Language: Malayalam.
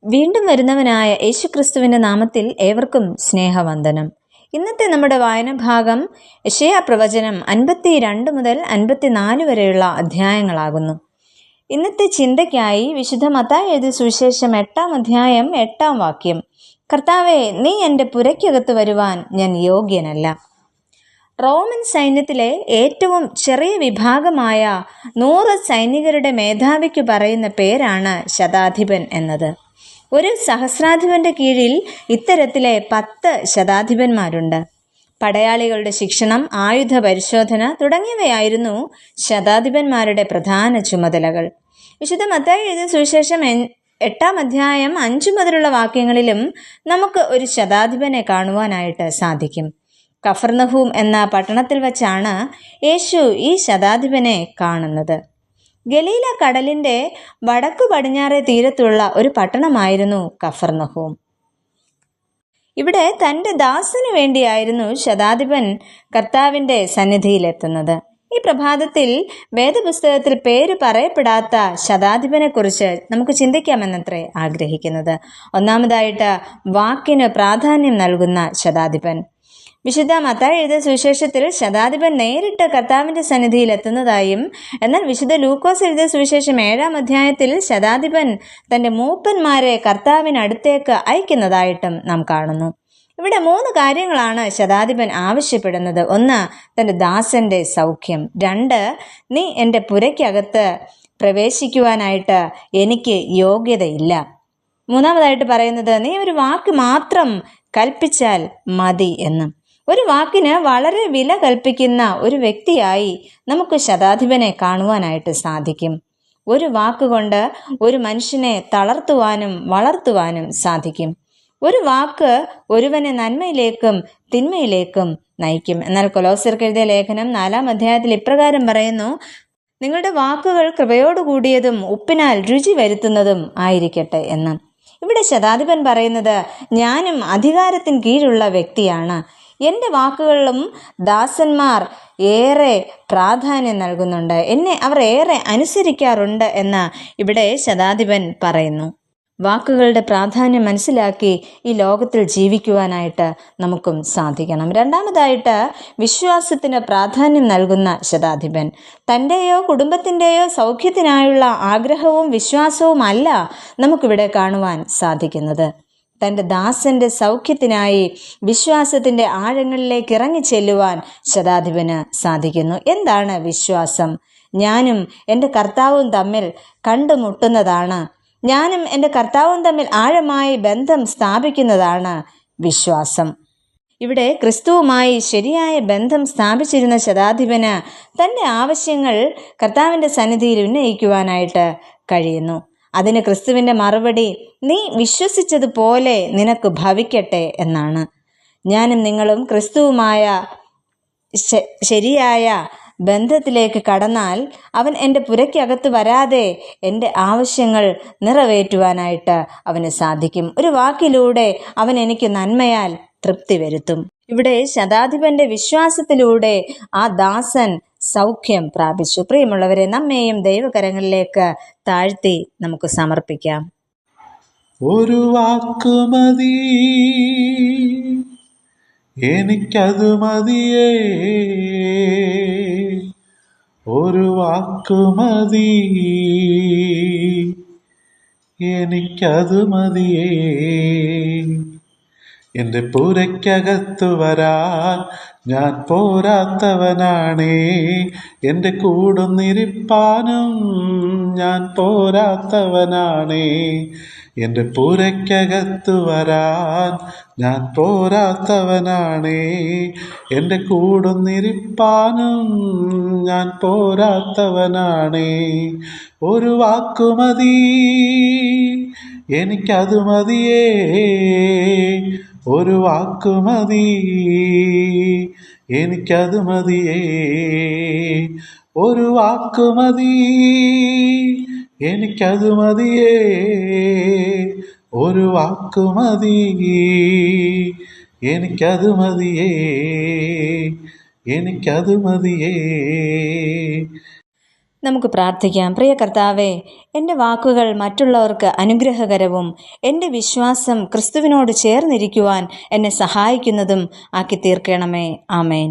വീണ്ടും വരുന്നവനായ യേശുക്രിസ്തുവിന്റെ നാമത്തിൽ ഏവർക്കും സ്നേഹവന്ദനം. ഇന്നത്തെ നമ്മുടെ വായന ഭാഗം യെശയ്യാ പ്രവചനം 52 മുതൽ 54 വരെയുള്ള അധ്യായങ്ങളാകുന്നു. ഇന്നത്തെ ചിന്തയ്ക്കായി വിശുദ്ധ മത്തായി എഴുതിയ സുവിശേഷം 8-ാം അധ്യായം 8-ാം വാക്യം, കർത്താവേ, നീ എൻ്റെ പുരയ്ക്കകത്ത് വരുവാൻ ഞാൻ യോഗ്യനല്ല. റോമൻ സൈന്യത്തിലെ ഏറ്റവും ചെറിയ വിഭാഗമായ 100 സൈനികരുടെ മേധാവിക്ക് പറയുന്ന പേരാണ് ശതാധിപൻ എന്നത്. ഒരു സഹസ്രാധിപന്റെ കീഴിൽ ഇത്തരത്തിലെ 10 ശതാധിപന്മാരുണ്ട്. പടയാളികളുടെ ശിക്ഷണം, ആയുധ പരിശോധന തുടങ്ങിയവയായിരുന്നു ശതാധിപന്മാരുടെ പ്രധാന ചുമതലകൾ. വിശുദ്ധ മത്തായി എഴുതിയ സുവിശേഷം 8-ാം അധ്യായം 5 മുതലുള്ള വാക്യങ്ങളിലും നമുക്ക് ഒരു ശതാധിപനെ കാണുവാനായിട്ട് സാധിക്കും. കഫർനഹൂം എന്ന പട്ടണത്തിൽ വച്ചാണ് യേശു ഈ ശതാധിപനെ കാണുന്നത്. ഗലീല കടലിന്റെ വടക്കു പടിഞ്ഞാറേ തീരത്തുള്ള ഒരു പട്ടണമായിരുന്നു കഫർനഹൂം. ഇവിടെ തൻ്റെ ദാസനു വേണ്ടിയായിരുന്നു ശതാധിപൻ കർത്താവിൻ്റെ സന്നിധിയിലെത്തുന്നത്. ഈ പ്രഭാതത്തിൽ വേദപുസ്തകത്തിൽ പേര് പറയപ്പെടാത്ത ശതാധിപനെ കുറിച്ച് നമുക്ക് ചിന്തിക്കാമെന്നത്രേ ആഗ്രഹിക്കുന്നത്. ഒന്നാമതായിട്ട്, വാക്കിന് പ്രാധാന്യം നൽകുന്ന ശതാധിപൻ. വിശുദ്ധ മത്തായി എഴുതിയ സുവിശേഷത്തിൽ ശതാധിപൻ നേരിട്ട് കർത്താവിൻ്റെ സന്നിധിയിൽ എത്തുന്നതായും, എന്നാൽ വിശുദ്ധ ലൂക്കോസ് എഴുതിയ സുവിശേഷം 7-ാം അധ്യായത്തിൽ ശതാധിപൻ തൻ്റെ മൂപ്പന്മാരെ കർത്താവിനടുത്തേക്ക് അയക്കുന്നതായിട്ടും നാം കാണുന്നു. ഇവിടെ 3 കാര്യങ്ങളാണ് ശതാധിപൻ ആവശ്യപ്പെടുന്നത്. 1, തൻ്റെ ദാസന്റെ സൗഖ്യം. 2, നീ എൻ്റെ പുരയ്ക്കകത്ത് പ്രവേശിക്കുവാനായിട്ട് എനിക്ക് യോഗ്യതയില്ല. മൂന്നാമതായിട്ട് പറയുന്നത്, നീ ഒരു വാക്ക് മാത്രം കൽപ്പിച്ചാൽ മതി എന്ന്. ഒരു വാക്കിന് വളരെ വില കൽപ്പിക്കുന്ന ഒരു വ്യക്തിയായി നമുക്ക് ശതാധിപനെ കാണുവാനായിട്ട് സാധിക്കും. ഒരു വാക്കുകൊണ്ട് ഒരു മനുഷ്യനെ തളർത്തുവാനും വളർത്തുവാനും സാധിക്കും. ഒരു വാക്ക് ഒരുവനെ നന്മയിലേക്കും തിന്മയിലേക്കും നയിക്കും. എന്നാൽ കൊലോസ്യർക്ക് എഴുതിയ ലേഖനം 4-ാം അധ്യായത്തിൽ ഇപ്രകാരം പറയുന്നു, നിങ്ങളുടെ വാക്കുകൾ കൃപയോടുകൂടിയതും ഉപ്പിനാൽ രുചി വരുത്തുന്നതും ആയിരിക്കട്ടെ എന്ന്. ഇവിടെ ശതാധിപൻ പറയുന്നത്, ഞാനും അധികാരത്തിന് കീഴിലുള്ള വ്യക്തിയാണ്. എൻ്റെ വാക്കുകളിലും ദാസന്മാർ ഏറെ പ്രാധാന്യം നൽകുന്നുണ്ട്, എന്നെ അവർ ഏറെ അനുസരിക്കാറുണ്ട് എന്ന് ഇവിടെ ശതാധിപൻ പറയുന്നു. വാക്കുകളുടെ പ്രാധാന്യം മനസ്സിലാക്കി ഈ ലോകത്തിൽ ജീവിക്കുവാനായിട്ട് നമുക്കും സാധിക്കണം. രണ്ടാമതായിട്ട്, വിശ്വാസത്തിന് പ്രാധാന്യം നൽകുന്ന ശതാധിപൻ. തൻ്റെയോ കുടുംബത്തിൻ്റെയോ സൗഖ്യത്തിനായുള്ള ആഗ്രഹവും വിശ്വാസവും അല്ല നമുക്കിവിടെ കാണുവാൻ സാധിക്കുന്നത്. തൻ്റെ ദാസന്റെ സൗഖ്യത്തിനായി വിശ്വാസത്തിൻ്റെ ആഴങ്ങളിലേക്ക് ഇറങ്ങിച്ചെല്ലുവാൻ ശതാധിപന് സാധിക്കുന്നു. എന്താണ് വിശ്വാസം? ഞാനും എൻ്റെ കർത്താവും തമ്മിൽ കണ്ടുമുട്ടുന്നതാണ്. ഞാനും എൻ്റെ കർത്താവും തമ്മിൽ ആഴമായി ബന്ധം സ്ഥാപിക്കുന്നതാണ് വിശ്വാസം. ഇവിടെ ക്രിസ്തുവുമായി ശരിയായ ബന്ധം സ്ഥാപിച്ചിരുന്ന ശതാധിപന് തൻ്റെ ആവശ്യങ്ങൾ കർത്താവിൻ്റെ സന്നിധിയിൽ ഉന്നയിക്കുവാനായിട്ട് കഴിയുന്നു. അതിന് ക്രിസ്തുവിൻ്റെ മറുപടി, നീ വിശ്വസിച്ചതുപോലെ നിനക്ക് ഭവിക്കട്ടെ എന്നാണ്. ഞാനും നിങ്ങളും ക്രിസ്തുവുമായ ശരിയായ ബന്ധത്തിലേക്ക് കടന്നാൽ അവൻ എൻ്റെ പുരയ്ക്കകത്ത് വരാതെ എൻ്റെ ആവശ്യങ്ങൾ നിറവേറ്റുവാനായിട്ട് അവന് സാധിക്കും. ഒരു വാക്കിലൂടെ അവൻ എനിക്ക് നന്മയാൽ തൃപ്തി വരുത്തും. ഇവിടെ ശതാധിപന്റെ വിശ്വാസത്തിലൂടെ ആ ദാസൻ സൗഖ്യം പ്രാപിച്ചു. പ്രിയമുള്ളവരെ, നമ്മെയും ദൈവകരങ്ങളിലേക്ക് താഴ്ത്തി നമുക്ക് സമർപ്പിക്കാം. ഒരു വാക്ക് മതി, എനിക്കത് മതിയേ. ഒരു വാക്ക് മതി, എനിക്കത് മതിയേ. എൻ്റെ പുരയ്ക്കകത്തു വരാൻ ഞാൻ പോരാത്തവനാണേ. എൻ്റെ കൂടുന്നിരിപ്പാനും ഞാൻ പോരാത്തവനാണേ. എൻ്റെ പുരയ്ക്കകത്തു വരാൻ ഞാൻ പോരാത്തവനാണേ. എൻ്റെ കൂടുന്നിരിപ്പാനും ഞാൻ പോരാത്തവനാണേ. ഒരു വാക്കു മതി, എനിക്കത് മതിയേ. ഒരു വാക്കു മതി, എനിക്കത് മതിയേ. ഒരു വാക്കു മതി, എനിക്കത് മതിയേ. ഒരു വാക്കു മതി, എനിക്കത് മതിയേ. എനിക്കത് മതിയേ. നമുക്ക് പ്രാർത്ഥിക്കാം. പ്രിയ കർത്താവേ, എൻ്റെ വാക്കുകൾ മറ്റുള്ളവർക്ക് അനുഗ്രഹകരവും എൻ്റെ വിശ്വാസം ക്രിസ്തുവിനോട് ചേർന്നിരിക്കുവാൻ എന്നെ സഹായിക്കുന്നതും ആക്കി തീർക്കണമേ. ആമേൻ.